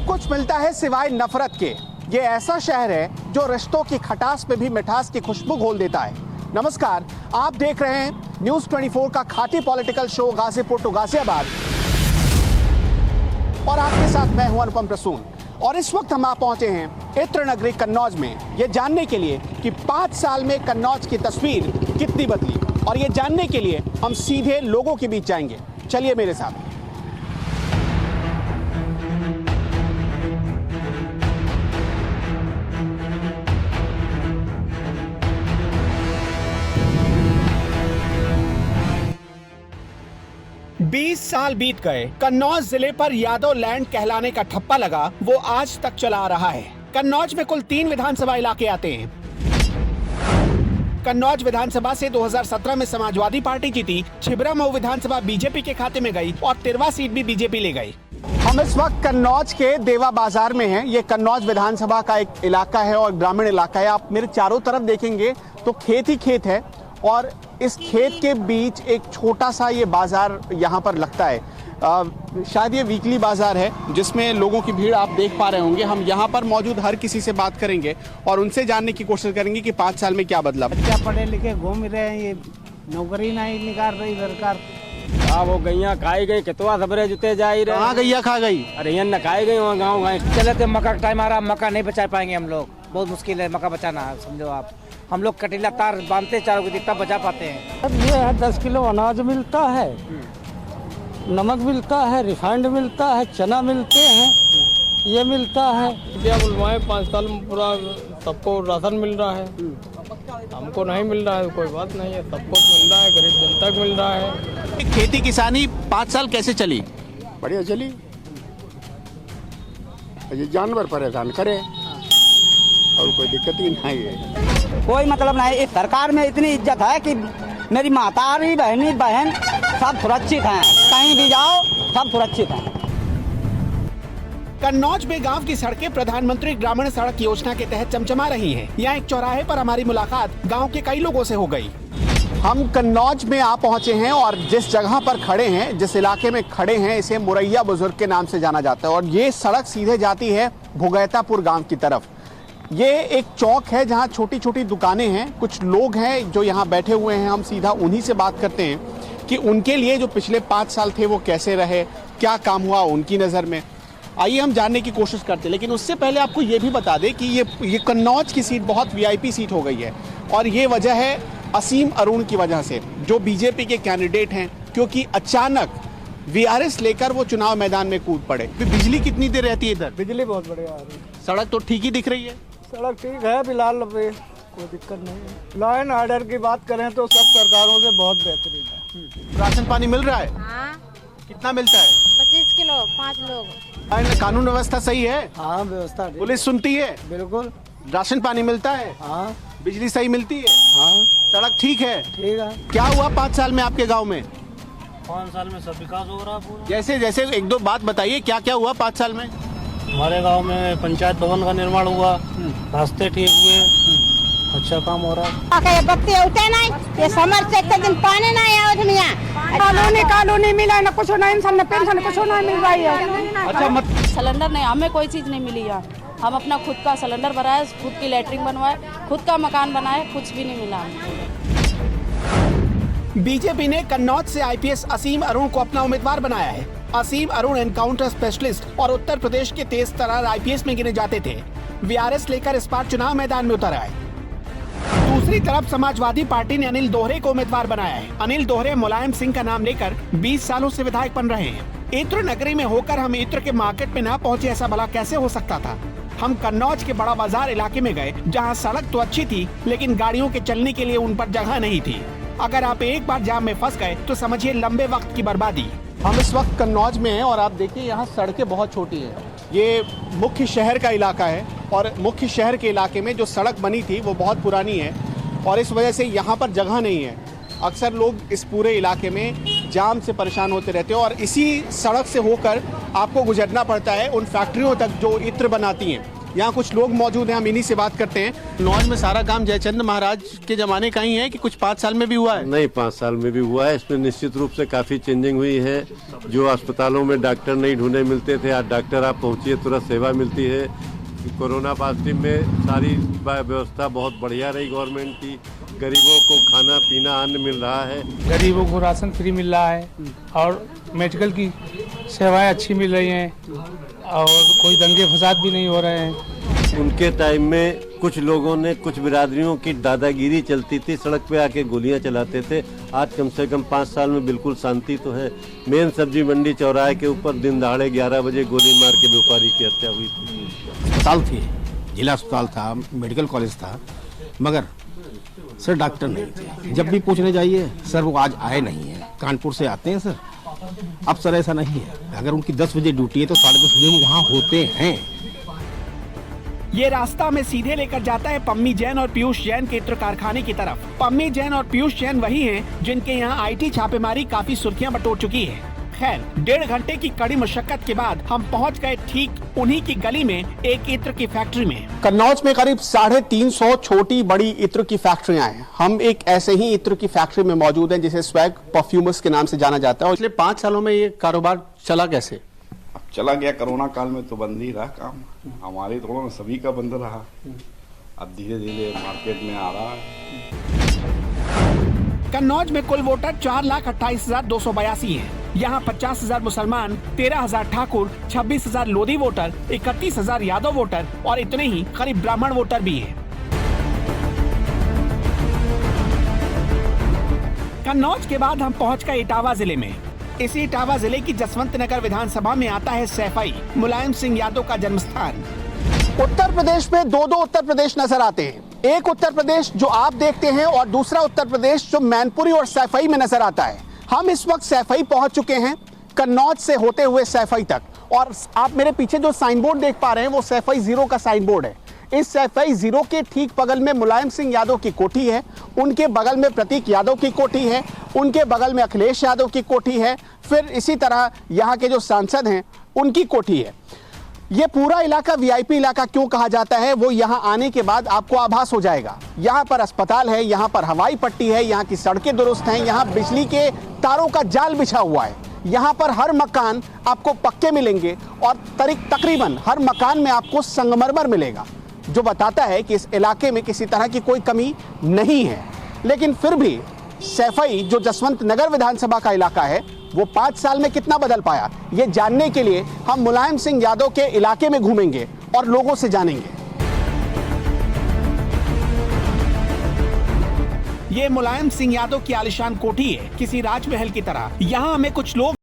सब कुछ मिलता है सिवाय नफरत के। ये ऐसा शहर है जो रिश्तों की खटास पे भी मिठास की खुशबू घोल देता है। नमस्कार, आप देख रहे हैं न्यूज़ 24 का खाटी political show Ghazipur to Ghaziabad और आपके साथ मैं हूं अनुपम प्रसून। और इस वक्त हम आप पहुंचे हैं इत्र नगरी कन्नौज में, ये जानने के लिए कि 5 साल में कन्नौज की तस्वीर कितनी बदली। और ये जानने के लिए हम सीधे लोगों के बीच जाएंगे। चलिए मेरे साथ। बीस साल बीत गए, कन्नौज जिले पर यादव लैंड कहलाने का ठप्पा लगा वो आज तक चला आ रहा है। कन्नौज में कुल 3 विधानसभा इलाके आते हैं। कन्नौज विधानसभा से 2017 में समाजवादी पार्टी जीती, छिबरा मऊ विधानसभा बीजेपी के खाते में गई और तिरवा सीट भी बीजेपी ले गई। हम इस वक्त कन्नौज के देवा बाजार में हैं। ये कन्नौज विधानसभा का एक इलाका है और ग्रामीण इलाका है। आप मेरे चारों तरफ देखेंगे तो खेत ही खेत है और इस खेत के बीच एक छोटा सा ये बाजार यहाँ पर लगता है। शायद ये वीकली बाजार है जिसमें लोगों की भीड़ आप देख पा रहे होंगे। हम यहाँ पर मौजूद हर किसी से बात करेंगे और उनसे जानने की कोशिश करेंगे कि 5 साल में क्या बदला। बच्चा पढ़े लिखे घूम रहे हैं, ये नौकरी नहीं निकाल रही सरकार। हाँ, वो गैया खाई गई, कितवा सबरे जुते जा रहे। हाँ, गैया खा गई। अरे यहाँ न खाई गई, वहाँ गाँव गए। चले तो मक्का का टाइम आ रहा, मक्का नहीं बचा पाएंगे हम लोग। बहुत मुश्किल है मक्का बचाना, समझो आप। हम लोग कटीला तार बांधते चारों को जितना बचा पाते हैं। ये है 10 किलो अनाज मिलता है, नमक मिलता है, रिफाइंड मिलता है, चना मिलते हैं, ये मिलता है। क्या बुलवाएं, 5 साल में पूरा सबको राशन मिल रहा है। हमको नहीं मिल रहा है, कोई बात नहीं है, सबको मिल रहा है, गरीब जनता को मिल रहा है। खेती किसानी 5 साल कैसे चली? बढ़िया चली। ये जानवर परेशान करे और कोई दिक्कत ही नहीं है। कोई मतलब नहीं। इस सरकार में इतनी इज्जत है कि मेरी मातारी बहन सब सुरक्षित हैं, कहीं भी जाओ सब सुरक्षित हैं। कन्नौज में गांव की सड़कें प्रधानमंत्री ग्रामीण सड़क योजना के तहत चमचमा रही हैं। यहाँ एक चौराहे पर हमारी मुलाकात गांव के कई लोगों से हो गई। हम कन्नौज में आ पहुंचे हैं और जिस जगह पर खड़े हैं, जिस इलाके में खड़े हैं, इसे मुरैया बुजुर्ग के नाम से जाना जाता है। और ये सड़क सीधे जाती है भुगैतापुर गाँव की तरफ। ये एक चौक है जहाँ छोटी छोटी दुकानें हैं, कुछ लोग हैं जो यहाँ बैठे हुए हैं। हम सीधा उन्हीं से बात करते हैं कि उनके लिए जो पिछले 5 साल थे वो कैसे रहे, क्या काम हुआ उनकी नज़र में। आइए हम जानने की कोशिश करते हैं। लेकिन उससे पहले आपको ये भी बता दें कि ये कन्नौज की सीट बहुत वीआईपी सीट हो गई है और ये वजह है असीम अरुण की वजह से, जो बीजेपी के कैंडिडेट हैं, क्योंकि अचानक वीआरएस लेकर वो चुनाव मैदान में कूद पड़े। बिजली कितनी देर रहती है इधर? बिजली बहुत बढ़िया आ रही है। सड़क तो ठीक ही दिख रही है। सड़क ठीक है फिलहाल, कोई दिक्कत नहीं है। लॉ एंड ऑर्डर की बात करें तो सब सरकारों से बहुत बेहतरीन है। राशन पानी मिल रहा है? हाँ, कितना मिलता है? 25 किलो 5 लोग। कानून व्यवस्था सही है? हाँ, व्यवस्था पुलिस सुनती है? बिल्कुल। राशन पानी मिलता है? हाँ, बिजली सही मिलती है? हाँ, सड़क ठीक है? ठीक है। क्या हुआ 5 साल में आपके गांव में? 5 साल में सब विकास हो रहा है पूरा। जैसे जैसे एक दो बात बताइए, क्या क्या हुआ 5 साल में? हमारे गांव में पंचायत भवन का निर्माण हुआ, रास्ते ठीक हुए, अच्छा काम हो रहा है। बत्ती उठे नहीं, ये समर से एक दिन पानी नहीं आया मियाँ। कानूनी मिला ना, कुछ नहीं, इंसान ने पेंशन कुछ नहीं मिल रही है। अच्छा, सिलेंडर नहीं, हमें कोई चीज नहीं मिली है। हम अपना खुद का सिलेंडर भराए, खुद की लैट्रिन बनवाए, खुद का मकान बनाए, कुछ भी नहीं मिला। बीजेपी ने कन्नौज से आईपीएस असीम अरुण को अपना उम्मीदवार बनाया है। असीम अरुण एनकाउंटर स्पेशलिस्ट और उत्तर प्रदेश के तेज तर्रार आईपीएस में गिने जाते थे। वीआरएस लेकर इस बार चुनाव मैदान में उतर आए। दूसरी तरफ समाजवादी पार्टी ने अनिल दोहरे को उम्मीदवार बनाया है। अनिल दोहरे मुलायम सिंह का नाम लेकर 20 सालों से विधायक बन रहे हैं। इत्र नगरी में होकर हम इत्र के मार्केट में न पहुँचे, ऐसा भला कैसे हो सकता था? हम कन्नौज के बड़ा बाजार इलाके में गए, जहाँ सड़क तो अच्छी थी लेकिन गाड़ियों के चलने के लिए उन पर जगह नहीं थी। अगर आप एक बार जाम में फंस गए तो समझिए लंबे वक्त की बर्बादी। हम इस वक्त कन्नौज में हैं और आप देखिए यहाँ सड़कें बहुत छोटी हैं। ये मुख्य शहर का इलाका है और मुख्य शहर के इलाके में जो सड़क बनी थी वो बहुत पुरानी है और इस वजह से यहाँ पर जगह नहीं है। अक्सर लोग इस पूरे इलाके में जाम से परेशान होते रहते हैं और इसी सड़क से होकर आपको गुजरना पड़ता है उन फैक्ट्रियों तक जो इत्र बनाती हैं। यहाँ कुछ लोग मौजूद हैं, हम इन्हीं से बात करते हैं। कन्नौज में सारा काम जयचंद महाराज के जमाने का ही है कि कुछ 5 साल में भी हुआ है? नहीं, 5 साल में भी हुआ है। इसमें निश्चित रूप से काफ़ी चेंजिंग हुई है। जो अस्पतालों में डॉक्टर नहीं ढूंढने मिलते थे, आज डॉक्टर आप पहुँचिए तुरंत सेवा मिलती है। कोरोना पॉजिटिव में सारी व्यवस्था बहुत बढ़िया रही गवर्नमेंट की। गरीबों को खाना पीना अन्न मिल रहा है, गरीबों को राशन फ्री मिल रहा है और मेडिकल की सेवाएं अच्छी मिल रही हैं और कोई दंगे फसाद भी नहीं हो रहे हैं। उनके टाइम में कुछ लोगों ने, कुछ बिरादरियों की दादागिरी चलती थी, सड़क पे आके गोलियां चलाते थे। आज कम से कम 5 साल में बिल्कुल शांति तो है। मेन सब्जी मंडी चौराहे के ऊपर दिन दहाड़े 11 बजे गोली मार के व्यापारी की हत्या हुई थी। अस्पताल थी, जिला अस्पताल था, मेडिकल कॉलेज था, मगर सर डॉक्टर नहीं थे। जब भी पूछने जाइए सर वो आज आए नहीं है, कानपुर से आते हैं सर। अब सर ऐसा नहीं है, अगर उनकी 10 बजे ड्यूटी है तो 10:30 बजे वहाँ होते हैं। ये रास्ता हमें सीधे लेकर जाता है पम्मी जैन और पीयूष जैन के इत्र कारखाने की तरफ। पम्मी जैन और पीयूष जैन वही हैं जिनके यहाँ आईटी छापेमारी काफी सुर्खियां बटोर चुकी है। खैर, 1.5 घंटे की कड़ी मशक्कत के बाद हम पहुंच गए ठीक उन्हीं की गली में, एक इत्र की फैक्ट्री में। कन्नौज में करीब 350 छोटी बड़ी इत्र की फैक्ट्रियां हैं। हम एक ऐसे ही इत्र की फैक्ट्री में मौजूद हैं जिसे स्वैग परफ्यूमर्स के नाम से जाना जाता है। पिछले 5 सालों में ये कारोबार चला कैसे? अब चला गया, कोरोना काल में तो बंद ही रहा काम। हमारे थोड़ा ना, सभी का बंद रहा। अब धीरे धीरे मार्केट में आ रहा है। कन्नौज में कुल वोटर 4,28,282 हैं। यहाँ 50,000 मुसलमान, 13,000 ठाकुर, 26,000 लोधी वोटर, 31,000 यादव वोटर और इतने ही करीब ब्राह्मण वोटर भी हैं। कन्नौज के बाद हम पहुँच गए इटावा जिले में। इसी इटावा जिले की जसवंत नगर विधानसभा में आता है सैफई, मुलायम सिंह यादव का जन्मस्थान। उत्तर प्रदेश में 2 उत्तर प्रदेश नजर आते हैं। एक उत्तर प्रदेश जो आप देखते हैं और दूसरा उत्तर प्रदेश जो मैनपुरी और सैफई में नजर आता है। हम इस वक्त सैफई पहुंच चुके हैं, कन्नौज से होते हुए सैफई तक। और आप मेरे पीछे जो साइन बोर्ड देख पा रहे हैं वो सैफई 0 का साइन बोर्ड है। इस सैफई 0 के ठीक बगल में मुलायम सिंह यादव की कोठी है, उनके बगल में प्रतीक यादव की कोठी है, उनके बगल में अखिलेश यादव की कोठी है, फिर इसी तरह यहाँ के जो सांसद हैं उनकी कोठी है। ये पूरा इलाका वीआईपी इलाका क्यों कहा जाता है वो यहाँ आने के बाद आपको आभास हो जाएगा। यहाँ पर अस्पताल है, यहाँ पर हवाई पट्टी है, यहाँ की सड़कें दुरुस्त हैं, यहाँ बिजली के तारों का जाल बिछा हुआ है। यहाँ पर हर मकान आपको पक्के मिलेंगे और तकरीबन हर मकान में आपको संगमरमर मिलेगा, जो बताता है कि इस इलाके में किसी तरह की कोई कमी नहीं है। लेकिन फिर भी सैफई जो जसवंत नगर विधानसभा का इलाका है वो 5 साल में कितना बदल पाया, ये जानने के लिए हम मुलायम सिंह यादव के इलाके में घूमेंगे और लोगों से जानेंगे। ये मुलायम सिंह यादव की आलिशान कोठी है, किसी राजमहल की तरह। यहाँ हमें कुछ लोग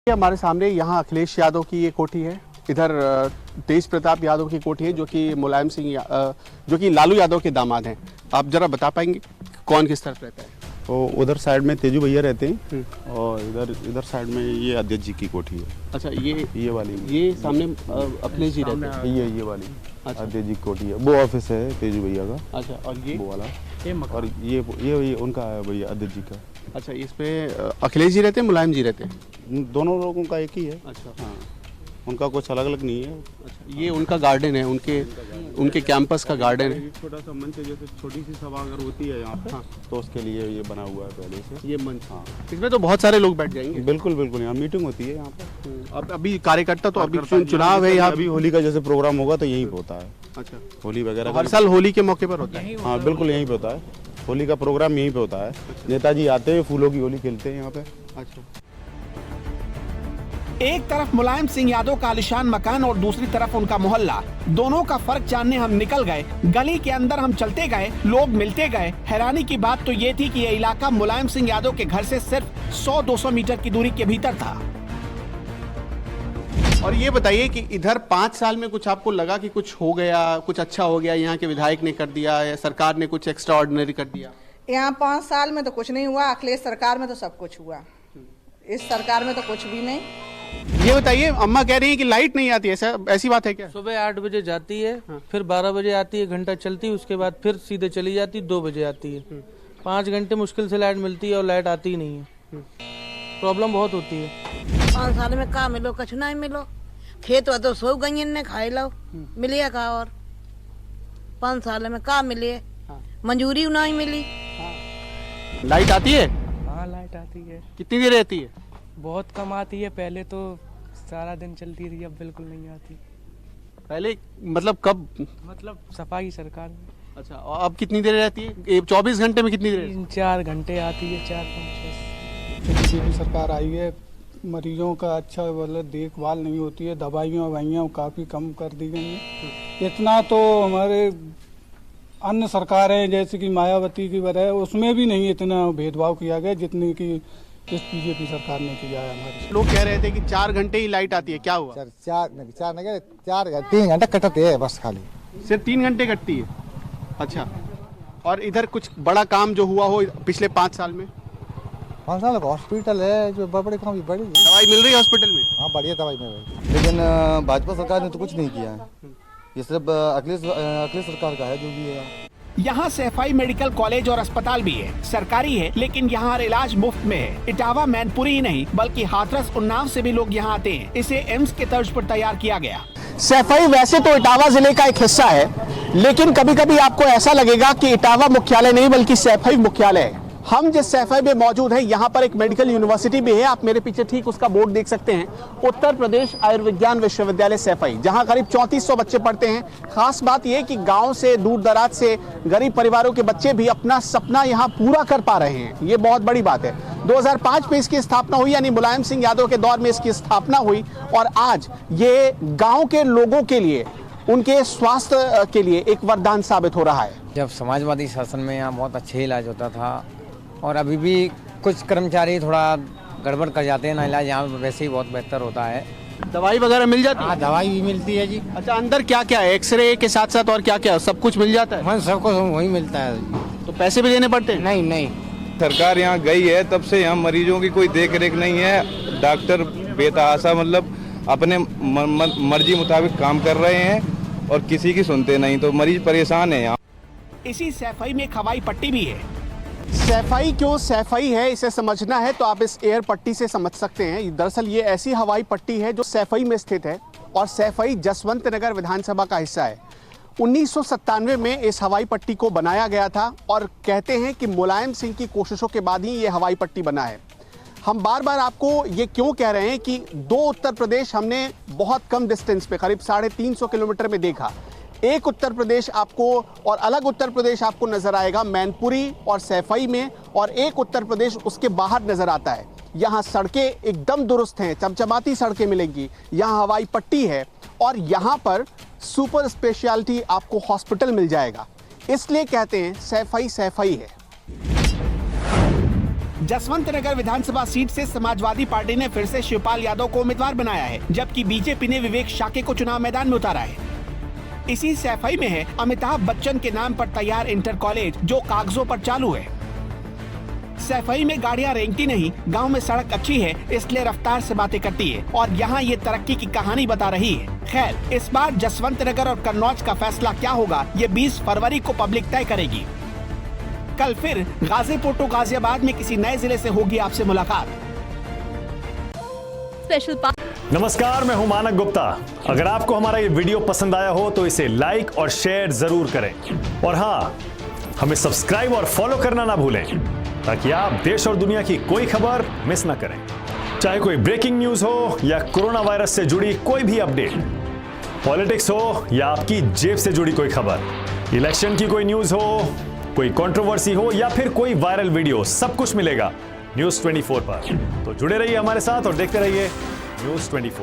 हमारे सामने यहाँ अखिलेश यादव की ये कोठी है, इधर तेज प्रताप यादव की कोठी है जो कि मुलायम सिंह जो कि लालू यादव के दामाद हैं। आप जरा बता पाएंगे कौन किस तरफ रहता है? तो उधर साइड में तेजू भैया रहते हैं और इधर साइड में ये अध्यक्ष जी की कोठी है। अच्छा, ये वाली, ये सामने अखिलेश जी रहते हैं। ये वाली अच्छा, अध्यक्ष जी की कोठी है, वो ऑफिस है तेजू भैया का। अच्छा, और ये वो वाला, और ये उनका है भैया अध्यक्ष जी का। अच्छा, इस पे अखिलेश जी रहते हैं, मुलायम जी रहते हैं? दोनों लोगों का एक ही है। अच्छा, हाँ, उनका कुछ अलग अलग नहीं है। अच्छा, ये उनका गार्डन है, उनके कैंपस का गार्डन है। छोटा सा मंच है, जैसे छोटी सी सभा अगर होती है यहाँ पे, हाँ, तो उसके लिए ये बना हुआ है पहले से ये मंच। हाँ, इसमें तो बहुत सारे लोग बैठ जाएंगे। बिल्कुल बिल्कुल, यहाँ मीटिंग होती है यहाँ पे। अब अभी कार्यकर्ता तो अभी चुनाव है यहाँ, अभी होली का जैसे प्रोग्राम होगा तो यहीं पे होता है। अच्छा, होली वगैरह हर साल होली के मौके पर होता है? हाँ बिल्कुल, यहीं पे होता है, होली का प्रोग्राम यहीं पे होता है। नेताजी आते हैं, फूलों की होली खेलते हैं यहाँ पे। अच्छा, एक तरफ मुलायम सिंह यादव का आलिशान मकान और दूसरी तरफ उनका मोहल्ला। दोनों का फर्क जानने हम निकल गए। गली के अंदर हम चलते गए, लोग मिलते गए। हैरानी की बात तो ये थी कि ये इलाका मुलायम सिंह यादव के घर से सिर्फ 100-200 मीटर की दूरी के भीतर था। और ये बताइए कि इधर 5 साल में कुछ आपको लगा कि कुछ हो गया, कुछ अच्छा हो गया, यहाँ के विधायक ने कर दिया या सरकार ने कुछ एक्स्ट्रा ऑर्डिनरी कर दिया? यहाँ 5 साल में तो कुछ नहीं हुआ, अखिलेश सरकार में तो सब कुछ हुआ, इस सरकार में तो कुछ भी नहीं। ये बताइए, अम्मा कह रही है कि लाइट नहीं आती है, ऐसी बात है क्या? सुबह 8 बजे जाती है, फिर 12 बजे आती है, घंटा चलती है, उसके बाद फिर सीधे चली जाती है, 2 बजे आती है। 5 घंटे मुश्किल से लाइट मिलती है और लाइट आती ही नहीं है। प्रॉब्लम बहुत होती है। 5 साल में का मिलो, कछु नहीं मिलो। खेत तो सो गई ने खाई लो, मिलिए का? और 5 साल में का मिले? मंजूरी नहीं मिली। लाइट आती है? हाँ, लाइट आती है। कितनी देर रहती है? बहुत कम आती है। पहले तो सारा दिन चलती थी, अब बिल्कुल नहीं आती। पहले मतलब कब? मतलब सफाई सरकार में। अच्छा, और अब कितनी देर रहती है? 24 घंटे में कितनी देर? 3-4 घंटे आती है, 4-5। बीजेपी सरकार आई है, मरीजों का अच्छा मतलब देखभाल नहीं होती है, दवाइयाँ काफ़ी कम कर दी गई हैं। इतना तो हमारे अन्य सरकारें जैसे कि मायावती की वजह, उसमें भी नहीं इतना भेदभाव किया गया जितनी कि इस बीजेपी सरकार ने किया है। हमारे लोग कह रहे थे कि 4 घंटे ही लाइट आती है, क्या हुआ? 3 घंटे कटते हैं बस, खाली सिर्फ 3 घंटे कटती है? अच्छा, और इधर कुछ बड़ा काम जो हुआ हो पिछले 5 साल में? 5 साल का हॉस्पिटल है जो बड़े काम भी बड़ी है। दवाई मिल रही है हॉस्पिटल में? हाँ, बढ़िया दवाई मिल रही, लेकिन भाजपा सरकार ने तो कुछ नहीं किया है। ये सिर्फ अखिलेश सरकार का है जो भी है। यहाँ सैफई मेडिकल कॉलेज और अस्पताल भी है, सरकारी है, लेकिन यहाँ हर इलाज मुफ्त में है। इटावा मैनपुरी ही नहीं बल्कि हाथरस उन्नाव से भी लोग यहाँ आते हैं। इसे एम्स के तर्ज पर तैयार किया गया। सैफई वैसे तो इटावा जिले का एक हिस्सा है, लेकिन कभी कभी आपको ऐसा लगेगा कि इटावा मुख्यालय नहीं बल्कि सैफई मुख्यालय है। हम जिस सैफई में मौजूद हैं, यहाँ पर एक मेडिकल यूनिवर्सिटी भी है। आप मेरे पीछे ठीक उसका बोर्ड देख सकते हैं, उत्तर प्रदेश आयुर्विज्ञान विश्वविद्यालय सैफई, जहाँ करीब 3400 बच्चे पढ़ते हैं। खास बात यह कि गांव से, दूर दराज से, गरीब परिवारों के बच्चे भी अपना सपना यहाँ पूरा कर पा रहे हैं। ये बहुत बड़ी बात है। 2005 में इसकी स्थापना हुई, यानी मुलायम सिंह यादव के दौर में इसकी स्थापना हुई, और आज ये गाँव के लोगों के लिए, उनके स्वास्थ्य के लिए एक वरदान साबित हो रहा है। जब समाजवादी शासन में यहाँ बहुत अच्छे इलाज होता था, और अभी भी कुछ कर्मचारी थोड़ा गड़बड़ कर जाते हैं ना, इलाज यहाँ वैसे ही बहुत बेहतर होता है। दवाई वगैरह मिल जाती है? हाँ, दवाई भी मिलती है जी। अच्छा, अंदर क्या क्या है? एक्सरे के साथ साथ और क्या क्या है? सब कुछ मिल जाता है? हाँ, सब कुछ वही मिलता है। तो पैसे भी देने पड़ते हैं? नहीं नहीं, सरकार यहाँ गई है तब से यहाँ मरीजों की कोई देख रेख नहीं है। डॉक्टर बेतहाशा मतलब अपने मर्जी मुताबिक काम कर रहे हैं और किसी की सुनते नहीं, तो मरीज परेशान है यहाँ। इसी सैफई में एक हवाई पट्टी भी है। सैफई क्यों सैफई है, इसे समझना है तो आप इस एयर पट्टी से समझ सकते हैं। दरअसल ये ऐसी हवाई पट्टी है जो सैफई में स्थित है, और सैफई जसवंत नगर विधानसभा का हिस्सा है। 1997 में इस हवाई पट्टी को बनाया गया था, और कहते हैं कि मुलायम सिंह की कोशिशों के बाद ही ये हवाई पट्टी बना है। हम बार बार आपको ये क्यों कह रहे हैं कि 2 उत्तर प्रदेश हमने बहुत कम डिस्टेंस पे, करीब 350 किलोमीटर में देखा। एक उत्तर प्रदेश आपको और अलग उत्तर प्रदेश आपको नजर आएगा मैनपुरी और सैफई में, और एक उत्तर प्रदेश उसके बाहर नजर आता है। यहाँ सड़कें एकदम दुरुस्त हैं, चमचमाती सड़कें मिलेंगी, यहाँ हवाई पट्टी है, और यहाँ पर सुपर स्पेशलिटी आपको हॉस्पिटल मिल जाएगा। इसलिए कहते हैं सैफई सैफई है। जसवंत नगर विधानसभा सीट से समाजवादी पार्टी ने फिर से शिवपाल यादव को उम्मीदवार बनाया है, जबकि बीजेपी ने विवेक शाके को चुनाव मैदान में उतारा है। इसी सैफई में है अमिताभ बच्चन के नाम पर तैयार इंटर कॉलेज, जो कागजों पर चालू है। सैफई में गाड़ियां रेंगती नहीं, गांव में सड़क अच्छी है, इसलिए रफ्तार से बातें करती है, और यहाँ ये तरक्की की कहानी बता रही है। खैर, इस बार जसवंत नगर और कन्नौज का फैसला क्या होगा, ये 20 फरवरी को पब्लिक तय करेगी। कल फिर गाजीपुर टू गाजियाबाद में किसी नए जिले से होगी आपसे मुलाकात। नमस्कार, मैं हूं मानक गुप्ता। अगर आपको हमारा ये वीडियो पसंद आया हो तो इसे लाइक और शेयर जरूर करें, और हाँ, हमें सब्सक्राइब और फॉलो करना ना भूलें, ताकि आप देश और दुनिया की कोई खबर मिस ना करें। चाहे कोई ब्रेकिंग न्यूज हो या कोरोना वायरस से जुड़ी कोई भी अपडेट, पॉलिटिक्स हो या आपकी जेब से जुड़ी कोई खबर, इलेक्शन की कोई न्यूज हो, कोई कंट्रोवर्सी हो या फिर कोई वायरल वीडियो, सब कुछ मिलेगा News 24 पर। तो जुड़े रहिए हमारे साथ और देखते रहिए News 24।